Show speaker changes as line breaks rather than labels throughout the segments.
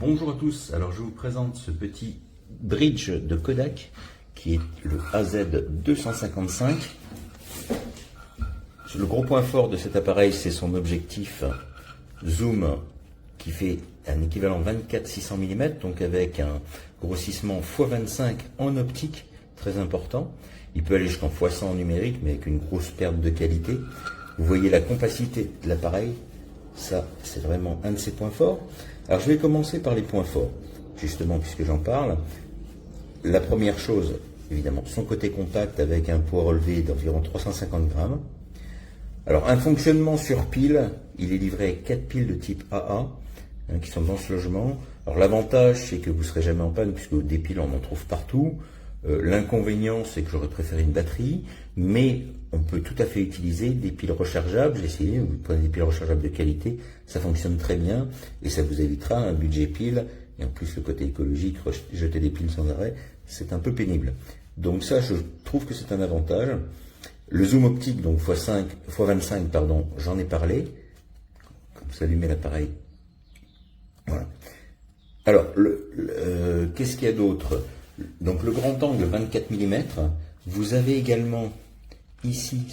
Bonjour à tous, alors je vous présente ce petit bridge de Kodak qui est le AZ255. Le gros point fort de cet appareil, c'est son objectif zoom qui fait un équivalent 24-600 mm, donc avec un grossissement x25 en optique très important. Il peut aller jusqu'en x100 en numérique, mais avec une grosse perte de qualité. Vous voyez la compacité de l'appareil, ça c'est vraiment un de ses points forts. Alors je vais commencer par les points forts, justement puisque j'en parle. La première chose, évidemment, son côté compact avec un poids relevé d'environ 350 grammes. Alors un fonctionnement sur pile, il est livré avec 4 piles de type AA qui sont dans ce logement. Alors l'avantage c'est que vous ne serez jamais en panne puisque des piles on en trouve partout. L'inconvénient c'est que j'aurais préféré une batterie, mais on peut tout à fait utiliser des piles rechargeables. J'ai essayé, vous prenez des piles rechargeables de qualité, ça fonctionne très bien et ça vous évitera un budget pile. Et en plus le côté écologique, jeter des piles sans arrêt, c'est un peu pénible. Donc ça je trouve que c'est un avantage. Le zoom optique, donc x25, pardon, j'en ai parlé. Comme vous allumez l'appareil. Voilà. Alors, qu'est-ce qu'il y a d'autre? Donc le grand angle 24 mm, vous avez également ici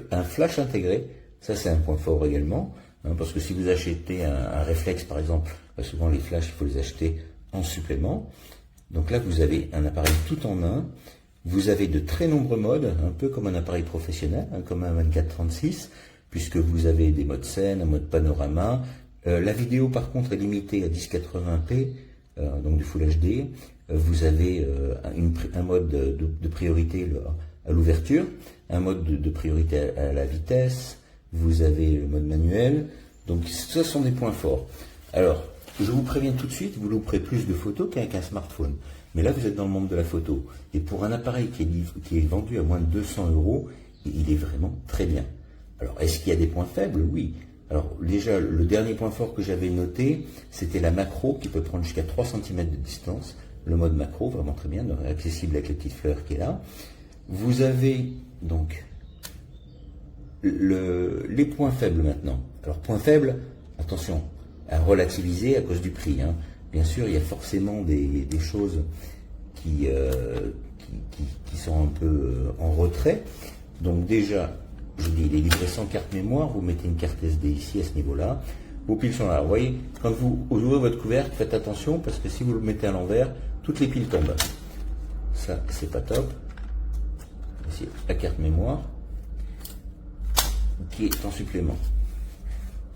un flash intégré, ça c'est un point fort également, parce que si vous achetez un réflexe par exemple, souvent les flashs il faut les acheter en supplément. Donc là vous avez un appareil tout en un, vous avez de très nombreux modes, un peu comme un appareil professionnel, comme un 24-36, puisque vous avez des modes scène, un mode panorama. La vidéo par contre est limitée à 1080p, donc du Full HD. Vous avez un mode de priorité à l'ouverture, un mode de priorité à la vitesse, vous avez le mode manuel, donc ce sont des points forts. Alors, je vous préviens tout de suite, vous louperez plus de photos qu'avec un smartphone. Mais là, vous êtes dans le monde de la photo. Et pour un appareil qui est vendu à moins de 200 €, il est vraiment très bien. Alors, est-ce qu'il y a des points faibles? Oui. Alors, déjà, le dernier point fort que j'avais noté, c'était la macro qui peut prendre jusqu'à 3 cm de distance. Le mode macro, vraiment très bien, accessible avec la petite fleur qui est là. Vous avez donc les points faibles maintenant. Alors, points faibles, attention, à relativiser à cause du prix. Bien sûr, il y a forcément des choses qui sont un peu en retrait. Donc déjà, je dis, il est livré sans carte mémoire, vous mettez une carte SD ici à ce niveau-là. Vos piles sont là. Vous voyez, quand vous ouvrez votre couvercle, faites attention parce que si vous le mettez à l'envers, toutes les piles tombent. Ça, c'est pas top. Ici, la carte mémoire qui est en supplément.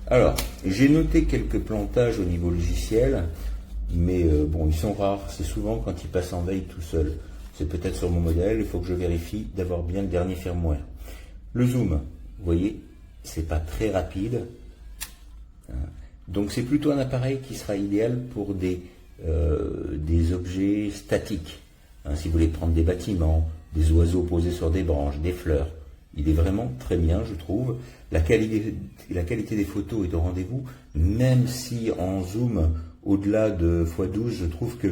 Alors, j'ai noté quelques plantages au niveau logiciel, mais bon, ils sont rares. C'est souvent quand ils passent en veille tout seul. C'est peut-être sur mon modèle, il faut que je vérifie d'avoir bien le dernier firmware. Le zoom, vous voyez, c'est pas très rapide. Donc c'est plutôt un appareil qui sera idéal pour des objets statiques. Si vous voulez prendre des bâtiments, des oiseaux posés sur des branches, des fleurs. Il est vraiment très bien, je trouve. La qualité des photos est au rendez-vous, même si en zoom, au-delà de x12, je trouve que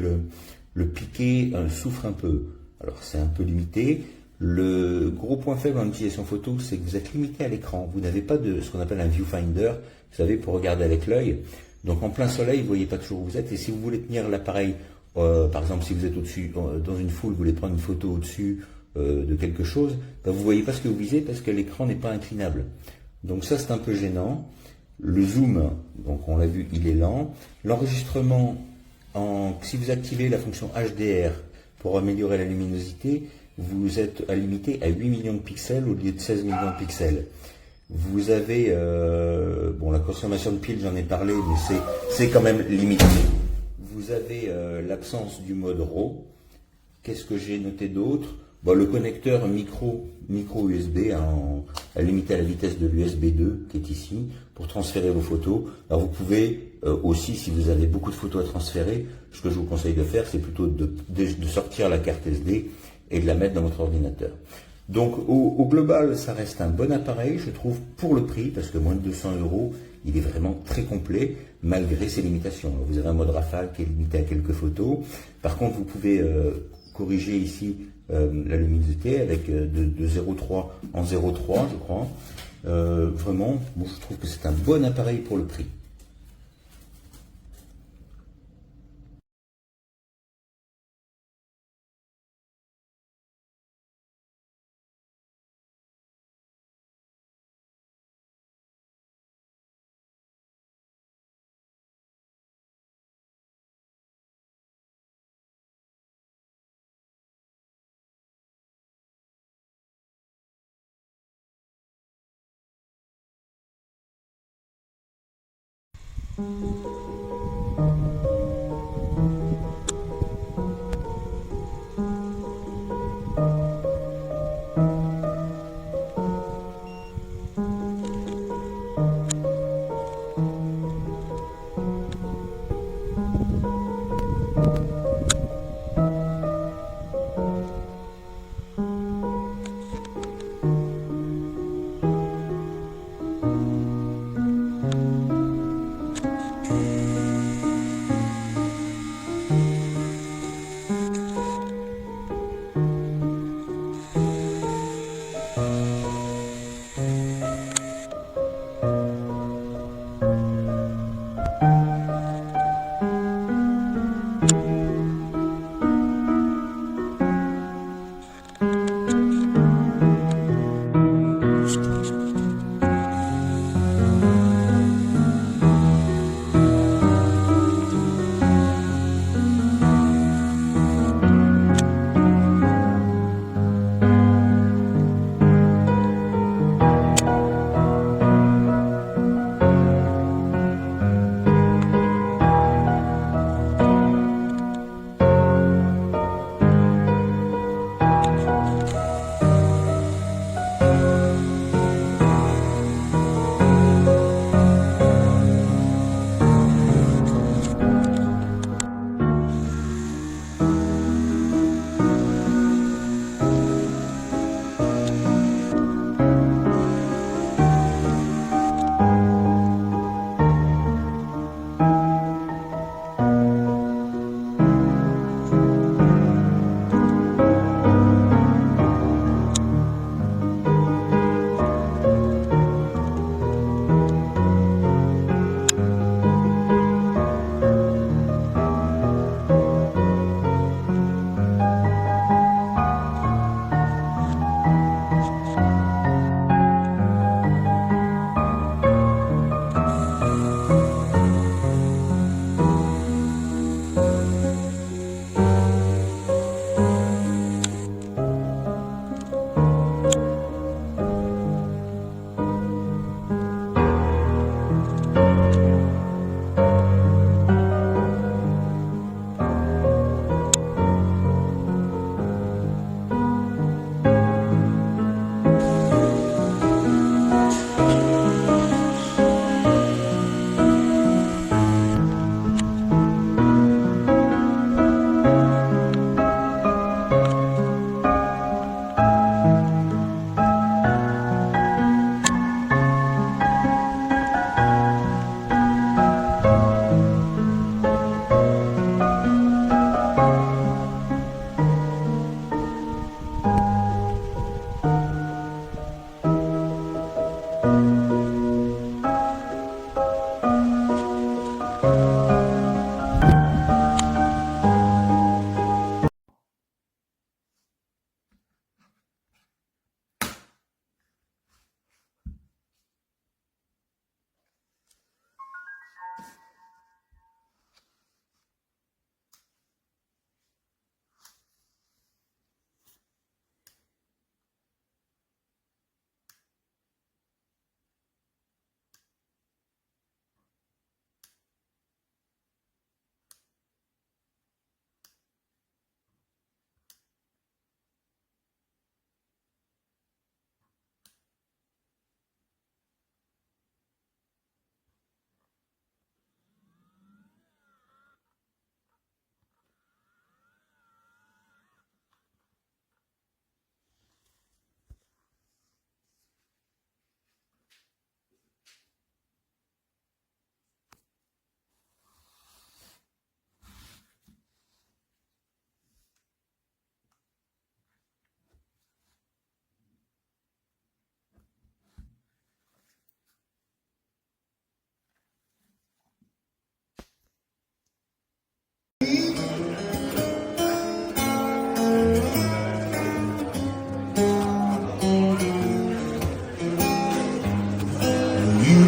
le piqué souffre un peu. Alors c'est un peu limité. Le gros point faible en utilisation photo, c'est que vous êtes limité à l'écran. Vous n'avez pas de ce qu'on appelle un viewfinder, vous savez, pour regarder avec l'œil. Donc en plein soleil, vous ne voyez pas toujours où vous êtes. Et si vous voulez tenir l'appareil, par exemple, si vous êtes au-dessus, dans une foule, vous voulez prendre une photo au-dessus de quelque chose, ben, vous ne voyez pas ce que vous visez parce que l'écran n'est pas inclinable. Donc ça, c'est un peu gênant. Le zoom, donc on l'a vu, il est lent. L'enregistrement, si vous activez la fonction HDR pour améliorer la luminosité, vous êtes limité à 8 millions de pixels au lieu de 16 millions de pixels. Vous avez, bon, la consommation de piles, j'en ai parlé, mais c'est quand même limité. Vous avez l'absence du mode RAW. Qu'est-ce que j'ai noté d'autre? Bon, le connecteur micro USB limité à la vitesse de l'USB 2 qui est ici pour transférer vos photos. Alors vous pouvez aussi, si vous avez beaucoup de photos à transférer, ce que je vous conseille de faire, c'est plutôt de sortir la carte SD et de la mettre dans votre ordinateur. Donc au global, ça reste un bon appareil, je trouve, pour le prix, parce que moins de 200 €, il est vraiment très complet, malgré ses limitations. Alors, vous avez un mode rafale qui est limité à quelques photos. Par contre, vous pouvez corriger ici la luminosité avec de 0,3 en 0,3, je crois. Vraiment, bon, je trouve que c'est un bon appareil pour le prix.
You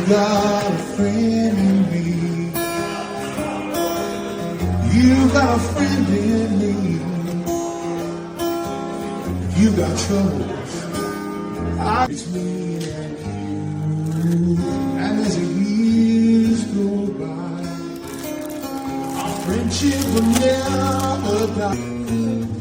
got a friend in me. You got a friend in me. You got troubles. It's me and you. And as the years go by, friendship will never die.